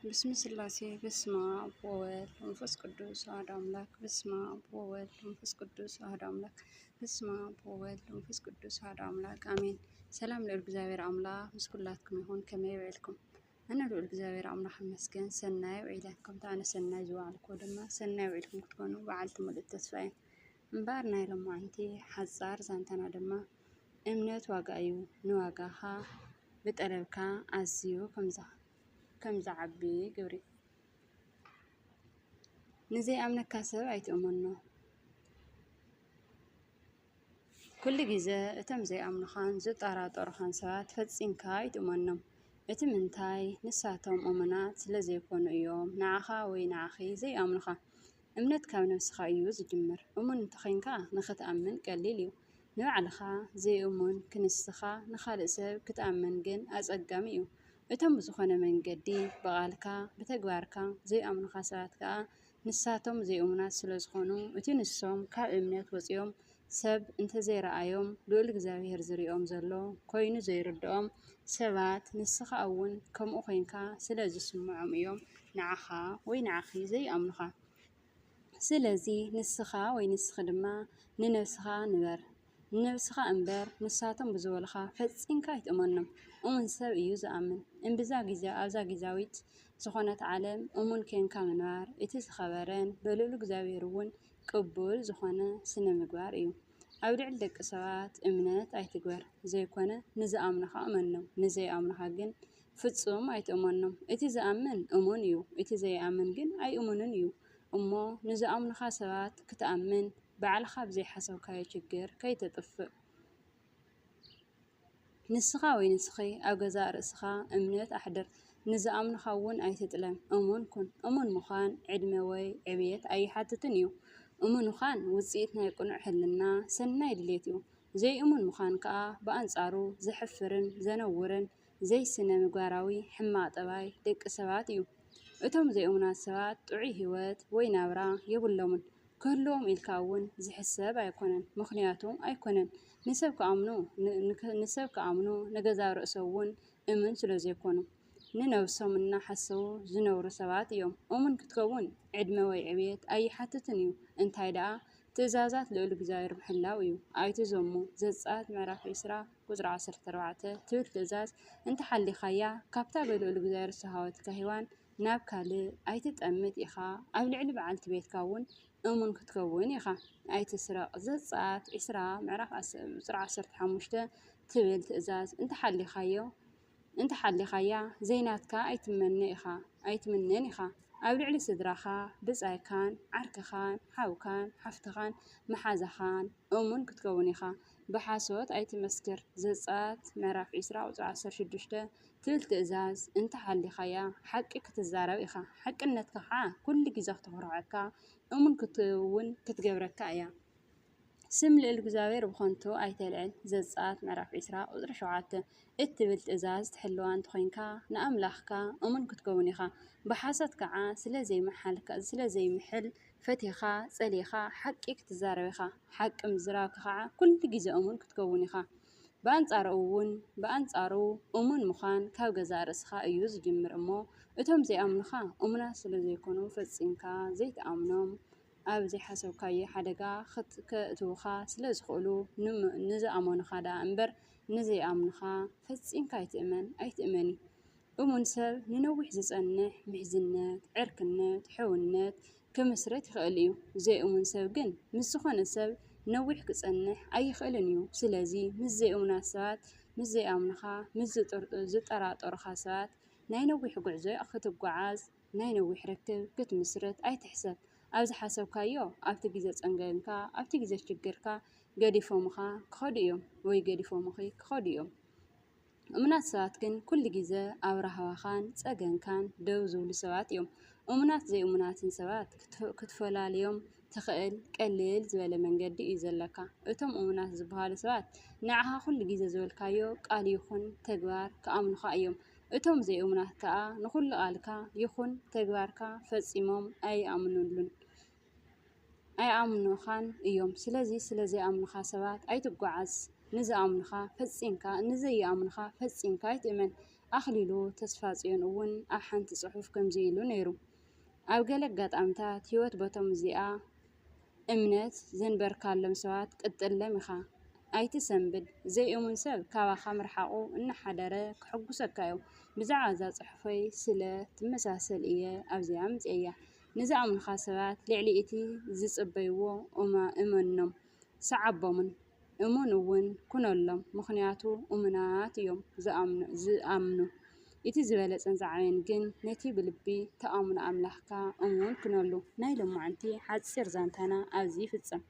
بسم سلاسي بسم آب وولد ومنفس قدوس أحد أملاك بسم آب وولد ومنفس قدوس أحد أملاك بسم آب وولد ومنفس قدوس أحد أملاك آمين. سلام لإግዚአብሔር أملاك مسكولاتكم يهون كما يوعدكم. أنا لإግዚአብሔር أملاك مسكين سناي وعيدكم تانا سناي زوالكم دما سناي وعيدكم تكونوا بعلتم التسفين. مبارنا لما أنتي حزار زانتنا دما እምነት ዋጋ እዩ ንዋጋኻ ብጠለብካ ኣዝዩ ከም ዝዓቢ ግብሪ ንዘይኣምነካ ሰብ ኣይትእመኖ ኩሉ ግዜ እቶም ዘይኣምኑኻን ዝጠራጠሩኻን ሰባት ፈፂምካ ኣይትእመኖም እቲ ምንታይ ንሳቶም እሙናት ስለዘይኮኑ እዮም ንዓኻ ወይ ንዓኺ ዘይኣምኑኻ እምነት ካብ ነፍስኻ እዩ ዝጅምር እሙን እንተኾይንካ ንኽትኣምን ቀሊል እዩ ንባዕልኻ ዘይእሙን ክንስኻ ንኻልእ ሰብ ክትኣምን ግን ኣጸጋሚ እዩ እቶም ብዝኾነ መንገዲ በቓልካ ብተግባርካ ዘይኣምኑኻ ሰባት ከዓ ንሳቶም ዘይእሙናት ስለ ዝኾኑ እቲ ንሶም ካብ እምነት ወፂኦም ሰብ እንተዘይረኣዮም ልዑል እግዚኣብሔር ዝሪኦም ዘሎ ኮይኑ ዘይርድኦም ሰባት ንስኻ እውን ከምኡ ኮይንካ ስለ ዝስምዖም እዮም ንዓኻ ወይ ንዓኺ ዘይኣምኑኻ ስለዚ ንስኻ ወይ ንስኺ ድማ ንነፍስኻ ንበር ንነፍስኻ እምበር ንሳቶም ብዝበልኻ ፈፂምካ ኣይትእመኖም እሙን ሰብ እዩ ዝኣምን እምብዛ ግዜ ኣብዛ ግዛዊት ዝኾነት ዓለም እሙን ኮንካ ምንባር እቲ ዝኸበረን በልዑል እግዚኣብሔር እውን ቅቡል ዝኾነ ስነ ምግባር እዩ ኣብ ልዕሊ ደቂ ሰባት እምነት ኣይትግበር ዘይኮነ ንዝኣምኑኻ እመኖም ንዘይኣምኑኻ ግን ፍጹም ኣይትእመኖም እቲ ዝኣምን እሙን እዩ እቲ ዘይኣምን ግን ኣይእሙንን እዩ እሞ ንዝኣምኑኻ ሰባት ክትኣምን ባዕልኻ ብዘይሓሰብካዮ ችግር ከይተጥፍእ ንስኻ ወይ ንስኺ ኣብ ገዛእ ርእስኻ እምነት ኣሕድር ንዝኣምኑኻ እውን ኣይትጥለም እሙን ኩን እሙን ምዃን ዕድመ ወይ ዕብየት ኣይሓትትን እዩ እሙን ምዃን ውፅኢት ናይ ቅኑዕ ሕልና ሰናይ ድሌት እዩ ዘይእሙን ምዃን ከዓ ብኣንጻሩ ዘሕፍርን ዘነውርን ዘይስነ ምግባራዊ ሕማቕ ጠባይ ደቂ ሰባት እዩ እቶም ዘይእሙናት ሰባት ጥዑይ ህይወት ወይ ናብራ የብሎምን ክህልዎም ኢልካ እውን ዝሕሰብ ኣይኮነን ምክንያቱ ኣይኮነን ንሰብ ከኣምኑ ንገዛ ርእሶ እውን እሙን ስለ ዘይኮኑ ንነብሶም እናሓሰቡ ዝነብሩ ሰባት እዮም እሙን ክትከውን ዕድመ ወይ ዕብየት ኣይሓትትን እዩ እንታይ ደኣ ትእዛዛት ልዑል እግዚኣብሔር ምሕላው እዩ ኣይትዘሙ ዘጸአት ምዕራፍ 20 ቁጽሪ 14 ትብል ትእዛዝ እንተሓሊኻያ ካብታ በልዑል እግዚኣብሔር ዝተሃወትካ ሂዋን ናብ ካልእ ኣይትጠምት ኢኻ ኣብ ልዕሊ በዓልቲ ቤትካ እውን እሙን ክትከውን ኢኻ ኣይትስረቕ ዘጸአት 20 ምዕራፍ 15 ትብል ትእዛዝ እንተሓሊኻያ ዘይናትካ ኣይትምነን ኢኻ ኣብ ልዕሊ ስድራኻ ብጻይካን ዓርክኻን ሓውካን ሓፍትኻን መሓዛኻን እሙን ክትከውን ኢኻ ብሓሶት ኣይትመስክር ዘጸአት ምዕራፍ 20 ቁጽሪ 16 ትብል ትእዛዝ እንተሓሊኻያ ሓቂ ክትዛረብ ኢኻ ሓቅነትካ ከዓ ኩሉ ግዜ ክትኹርዓካ እሙን ክትውን ክትገብረካ እያ ስም ልዑል እግዚኣብሔር ብኾንቱ ኣይተልዕል ዘጸአት ምዕራፍ 20 ቁጽሪ 7 እትብል ትእዛዝ ትሕልዋ እንተኾይንካ ንኣምላኽካ እሙን ክትከውን ኢኻ ብሓሶት ከዓ ስለዘይምሕል ፈቲኻ ጸሊኻ ሓቂ ክትዛረብ ኢኻ ሓቂ ምዝራብካ ከዓ ኩሉ ግዜ እሙን ክትከውን ኢኻ ብኣንጻሩ እሙን ምዃን ካብ ገዛእ ርእስኻ እዩ ዝጅምር እሞ እቶም ዘይኣምኑኻ እሙናት ስለዘይኮኑ ፈፂምካ ዘይተኣምኖም ኣብ ዘይሓሰብካዮ ሓደጋ ከእትዉኻ ስለ ዝኽእሉ ንዝኣመኑኻ ደኣ እምበር ንዘይኣምኑኻ ፈፂምካ ኣይትእመኒ እሙን ሰብ ንነዊሕ ዝጸንሕ ምሕዝነት ዕርክነት ሕውነት ክምስረት ይኽእል እዩ ዘይእሙን ሰብ ግን ምስ ዝኾነ ሰብ ነዊሕ ክጸንሕ ኣይኽእልን እዩ ስለዚ ምስ ዘይእሙናት ሰባት ምስ ዘይኣምኑኻ ምስ ዝጠራጠሩኻ ሰባት ናይ ነዊሕ ጉዕዞ ክትጓዓዝ ናይ ነዊሕ ርክብ ክትምስረት ኣይትሕሰብ ኣብዚ ሓሰብካዮ ኣብቲ ግዜ ጸንገንካ ኣብቲ ግዜ ችግርካ ገዲፎምኻ ክኸዱ እዮም እሙናት ሰባት ግን ኩሉ ግዜ ኣብ ረሃባኻን ጸገንካን ደው ዝብሉ ሰባት እዮም እሙናት ዘይእሙናትን ሰባት ክትፈላለዮም ትኽእል ቀሊል ዝበለ መንገዲ እዩ ዘለካ እቶም እሙናት ዝበሃሉ ሰባት ንዓኻ ኩሉ ግዜ ዝብልካዮ ቃል ይኹን ተግባር ከኣምኑኻ እዮም እቶም ዘይእሙናት ከዓ ንኹሉ ቃልካ ይኹን ተግባርካ ፈጺሞም ኣይኣምኑኻን እዮም ስለዘይኣምኑኻ ሰባት ኣይትጓዓዝ ንዘይኣምኑኻ ፈጺምካ ኣይትእመን ኣኽሊሉ ተስፋጽዮን እውን ኣብ ሓንቲ ጽሑፍ ከምዚ ኢሉ ነይሩ። ኣብ ገለ ኣጋጣሚታት ህይወት በቶም እዚኣ እምነት ዘንበርካሎም ሰባት ቅጥለም ኢኻ ኣይትሰንብድ ዘይእሙን ሰብ ካባኻ ምርሓቑ እናሓደረ ክሕጉሰካ እዩ። ብዛዕባ እዛ ጽሑፈይ ስለ ትመሳሰል እየ ኣብዚኣ ምጽእያ ንዝኣምኑኻ ሰባት ልዕሊ እቲ ዝጽበይዎ እመኖም ሰዓቦምን እሙን እውን ኩነሎም ምኽንያቱ እሙናት እዮም ዝኣምኑ እቲ ዝበለጸን ዝዓበየን ግን ነቲ ብልቢ ተኣምኖ ኣምላኽካ እሙን ኩነሉ። ናይ ሎማዓንቲ ሓፂር ዛንታና ኣብዚ ይፍጸም።